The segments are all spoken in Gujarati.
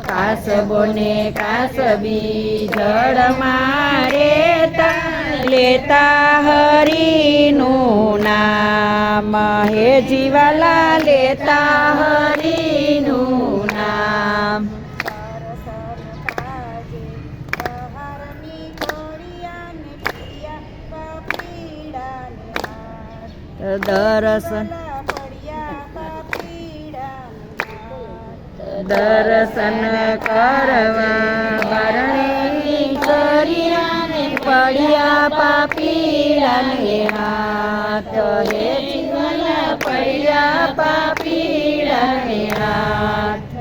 કાસબો ને કાસબી જળમાં રેતા લેતા હરિનું નામ હે જીવાલા લેતા હરિનું નામ દર્શન દર્શન કરવા વરણી કર્યા પડ્યા પાપીડાને હાથ હે જીવાલા પડ્યા પાપીડાને હાથ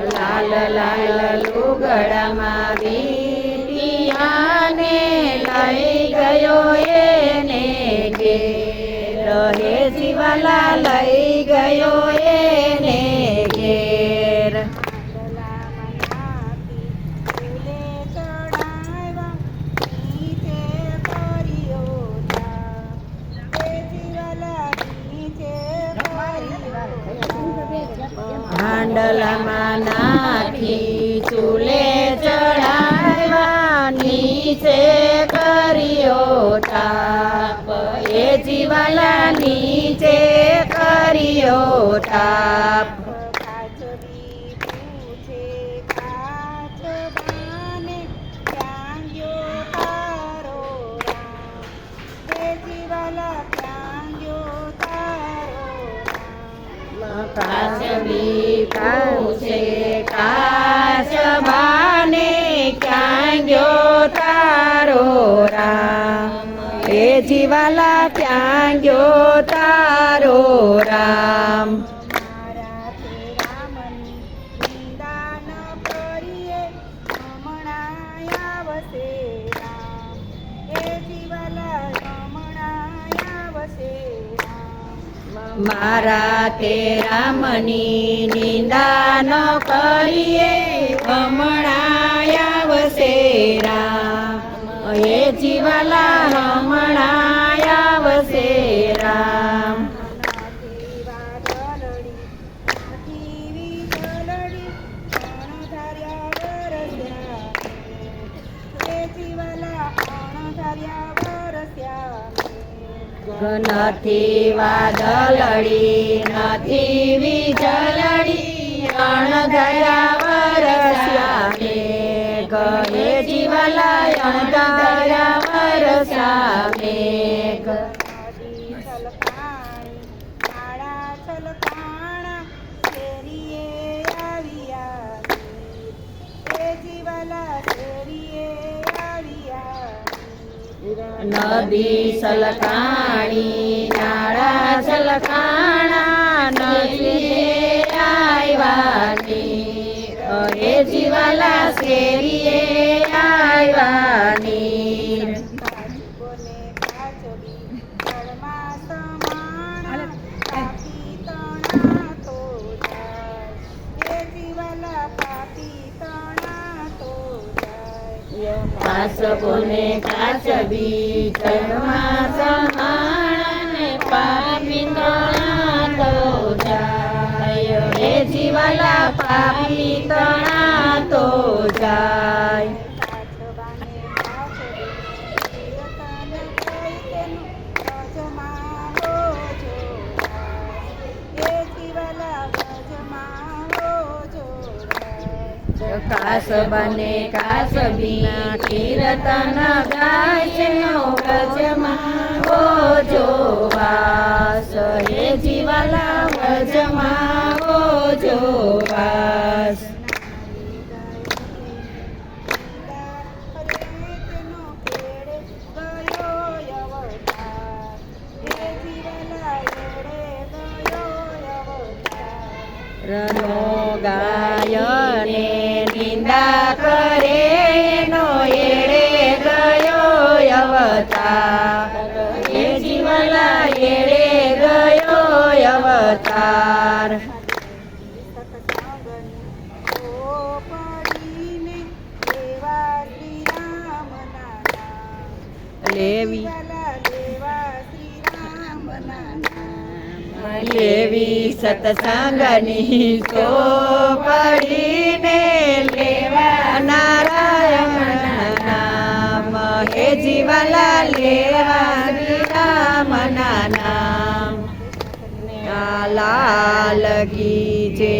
લાલ લાલ લુગડામાં વીટિયાને લઈ ગયો એને ઘેર હે જીવાલા લઈ ગયો એને ઘેર હાંડલામાં નાખી ચૂલે ચડાવ્યા નીચે કર્યો તાપ એ જીવાલા નીચે કર્યો તાપ કાચબી પૂછે કાચબાને ક્યાં ગયો તારો રામ હે જીવાલા ક્યાં ગયો તારો રામ મારા તે રામની નિંદા ન કરીએ હમણાં આવશે રામ હે જીવાલા હમણાં આવશે રામ નથી વાદળડી નથી વીજળડી અણધર્યા વરસ્યા મેઘ હે જીવાલા અણધર્યા વરસ્યા મેઘ નદી સલકાણી નાળા સલકાણા નદીએ આવ્યાની હે જીવાલા શેરીએ આવ્યાની કાસબો ને કાચબી જળમાં સમાણે પાપી તણા તો જાય હે જીવાલા પાપી તણા તો જાય કાસબાને કાસબી કીર્તન ગાય છે વ્રજમાં ઓજો વાસ હે જીવાલા વ્રજમાં ઓજો વાસ રનો ગાયને નિંદા કરે નો એડે ગયો અવતાર હે જીવાલા એડે ગયો અવતાર લેવી લેવા શ્રી રામના નામ. લેવી સત્સંગની ચોપડીને લેવા નારાયણ નામ હે જીવાલા લેવા શ્રી રામના નામ લાલ કી જય